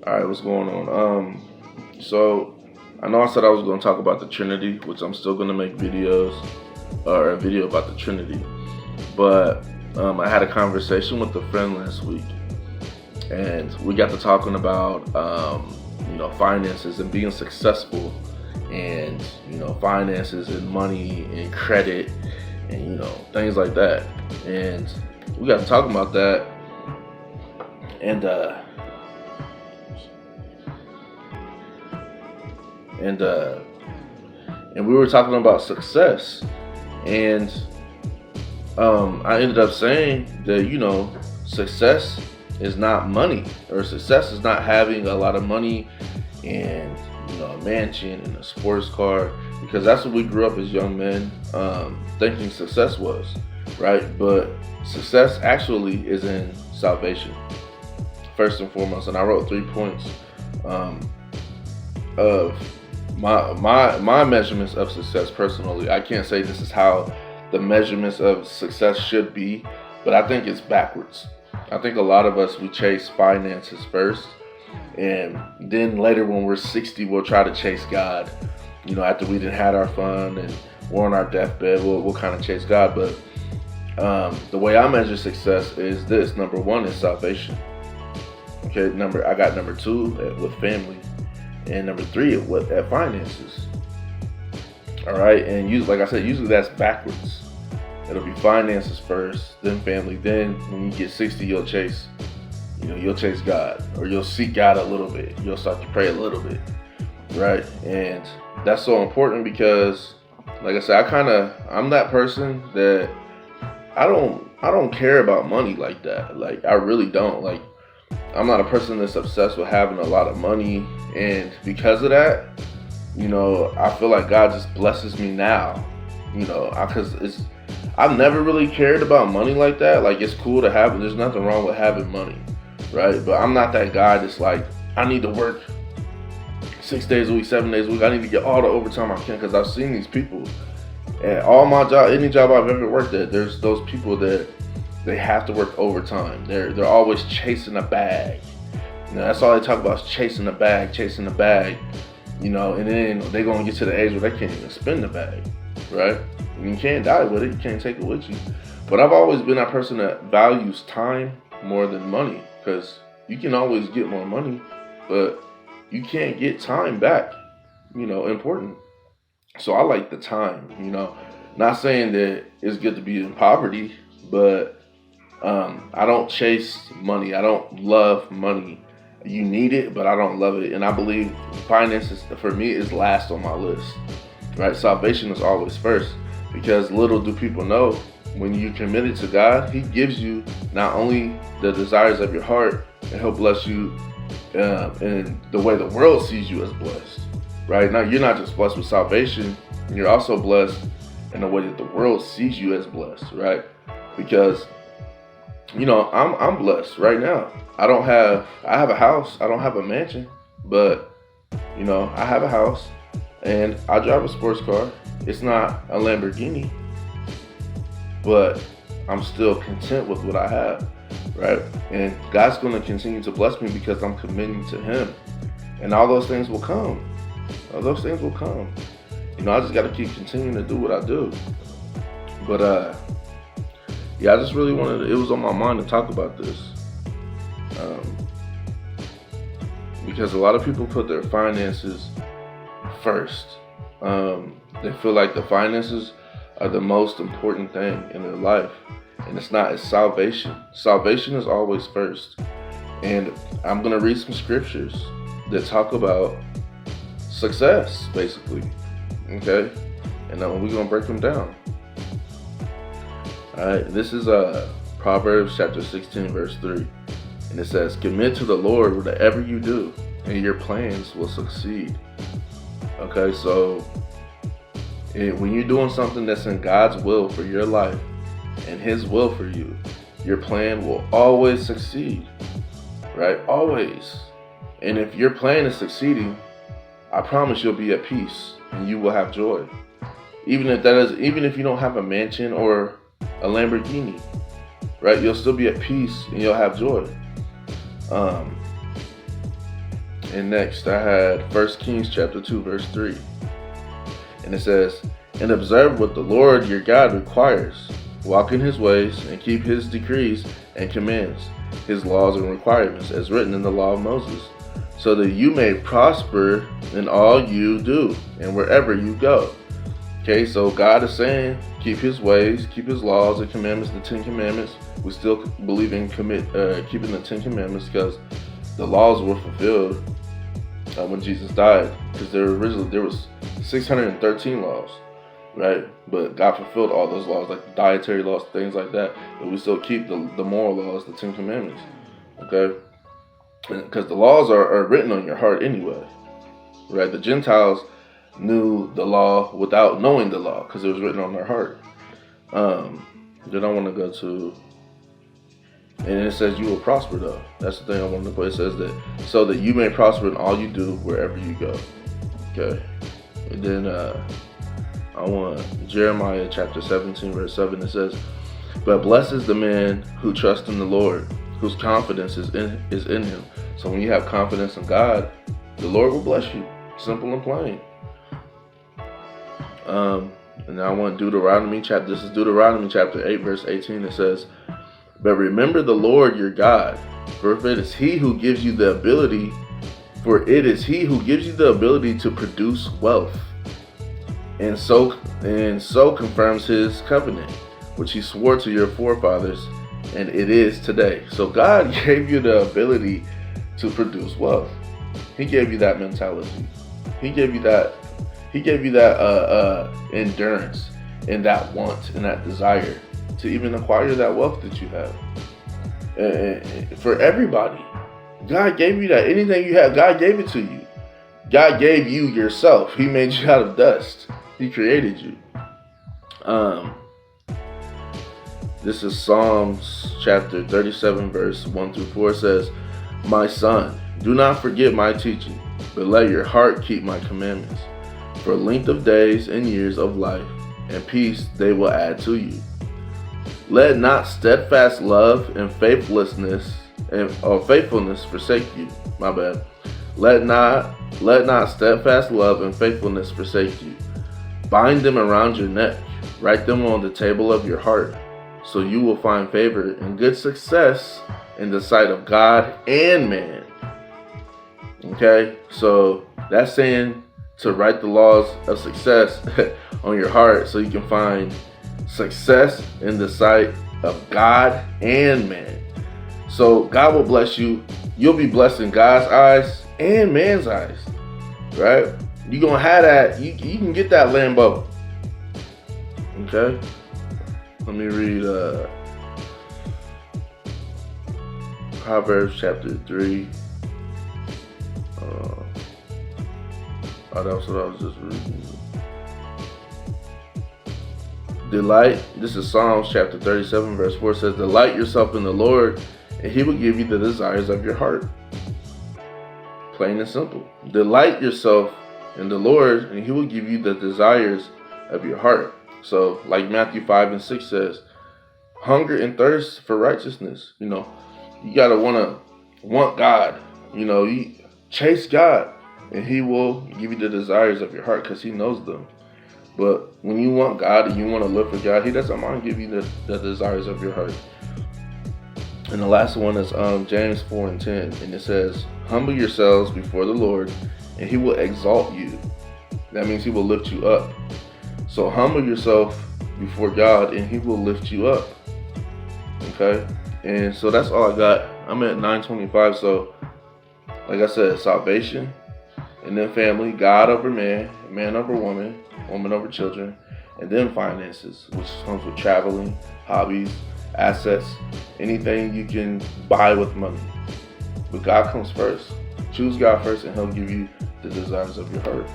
All right, what's going on? So I know I said I was going to talk about the Trinity, which I'm still going to make videos or a video about the Trinity. But I had a conversation with a friend last week, and we got to talking about finances and being successful, and finances and money and credit, and things like that. And we got to talking about that, and and uh, and we were talking about success, and I ended up saying that success is not money, or success is not having a lot of money and a mansion and a sports car, because that's what we grew up as young men thinking success was, right? But success actually is in salvation first and foremost. And I wrote 3 points of my measurements of success personally. I can't say this is how the measurements of success should be, but I think it's backwards. I think a lot of us, we chase finances first, and then later when we're 60, we'll try to chase God. After we didn't had our fun and we're on our deathbed, we'll kind of chase God. But the way I measure success is this: number one is salvation. Okay, I got number two with family, and number three at finances. All right, and like I said, usually that's backwards. It'll be finances first, then family. Then when you get 60, you'll chase God, or you'll seek God a little bit. You'll start to pray a little bit, right? And that's so important because, like I said, I'm that person that I don't care about money like that. Like, I really don't. Like, I'm not a person that's obsessed with having a lot of money, and because of that, I feel like God just blesses me now, because I've never really cared about money like that. Like, it's cool to have it. There's nothing wrong with having money, right? But I'm not that guy that's like, I need to work 6 days a week, 7 days a week. I need to get all the overtime I can, because I've seen these people. And all my job, any job I've ever worked at, there's those people that they have to work overtime. They're always chasing a bag. That's all they talk about, is chasing the bag, and then they're going to get to the age where they can't even spend the bag, right? And you can't die with it. You can't take it with you. But I've always been that person that values time more than money, because you can always get more money, but you can't get time back, important. So I like the time, not saying that it's good to be in poverty, but I don't chase money. I don't love money. You need it, but I don't love it. And I believe finances, for me, is last on my list, right? Salvation is always first, because little do people know, when you committed to God, He gives you not only the desires of your heart, and He'll bless you in the way the world sees you as blessed, right? Now, you're not just blessed with salvation, you're also blessed in the way that the world sees you as blessed, right? Because I'm blessed right now. I have a house. I don't have a mansion, but I have a house, and I drive a sports car. It's not a Lamborghini, but I'm still content with what I have, right? And God's going to continue to bless me because I'm committing to Him, and all those things will come. All those things will come. I just got to keep continuing to do what I do. But I just really it was on my mind to talk about this. Because a lot of people put their finances first. They feel like the finances are the most important thing in their life. And it's not. It's salvation. Salvation is always first. And I'm going to read some scriptures that talk about success, basically. Okay? And then we're going to break them down. Alright, this is Proverbs chapter 16, verse 3. And it says, "Commit to the Lord whatever you do, and your plans will succeed." Okay, so when you're doing something that's in God's will for your life and His will for you, your plan will always succeed, right? Always. And if your plan is succeeding, I promise you'll be at peace and you will have joy. Even if you don't have a mansion or a Lamborghini, right? You'll still be at peace and you'll have joy. And next I had 1 Kings chapter 2 verse 3. And it says, and observe what the Lord your God requires. Walk in his ways and keep his decrees and commands, his laws and requirements, as written in the law of Moses, so that you may prosper in all you do and wherever you go. Okay, so God is saying, keep his ways, keep his laws and commandments, the 10 commandments. We still believe in keeping the 10 commandments because the laws were fulfilled when Jesus died, because there was 613 laws, right? But God fulfilled all those laws, like the dietary laws, things like that. But we still keep the moral laws, the 10 commandments, okay? Because the laws are written on your heart anyway, right? The Gentiles knew the law without knowing the law because it was written on their heart. Then I want to go to, and it says you will prosper though. That's the thing I want to put. It says that so that you may prosper in all you do wherever you go. Okay. And then I want Jeremiah chapter 17 verse 7. It says, but blessed is the man who trusts in the Lord, whose confidence is in him. So when you have confidence in God, the Lord will bless you. Simple and plain. And I want Deuteronomy chapter. This is Deuteronomy chapter 8 verse 18. It says, but remember the Lord your God, for it is He who gives you the ability. For it is He who gives you the ability to produce wealth, and so confirms His covenant, which He swore to your forefathers, and it is today. So God gave you the ability to produce wealth. He gave you that mentality. He gave you that. He gave you that endurance and that want and that desire to even acquire that wealth that you have. And for everybody, God gave you that. Anything you have, God gave it to you. God gave you yourself. He made you out of dust. He created you. This is Psalms chapter 37 verse 1 through 4. It says, my son, do not forget my teaching, but let your heart keep my commandments. For length of days and years of life and peace they will add to you. Let not steadfast love and faithfulness forsake you. My bad. Let not steadfast love and faithfulness forsake you. Bind them around your neck. Write them on the table of your heart, so you will find favor and good success in the sight of God and man. Okay, so that's saying to write the laws of success on your heart so you can find success in the sight of God and man. So God will bless you. You'll be blessed in God's eyes and man's eyes, right? You're going to have that. You can get that Lambo. Okay? Let me read Proverbs chapter 3. That's what I was just reading. Delight, this is Psalms chapter 37 verse 4, says, delight yourself in the Lord, and He will give you the desires of your heart. Plain and simple. Delight yourself in the Lord, and He will give you the desires of your heart. So, like Matthew 5 and 6 says, hunger and thirst for righteousness. You gotta want God. You chase God, and He will give you the desires of your heart because He knows them. But when you want God and you want to live for God, He doesn't mind give you the desires of your heart. And the last one is James 4 and 10. And it says, humble yourselves before the Lord, and He will exalt you. That means He will lift you up. So humble yourself before God, and He will lift you up. Okay? And so that's all I got. I'm at 9:25. So, like I said, salvation, and then family, God over man, man over woman, woman over children, and then finances, which comes with traveling, hobbies, assets, anything you can buy with money. But God comes first. Choose God first, and He'll give you the desires of your heart.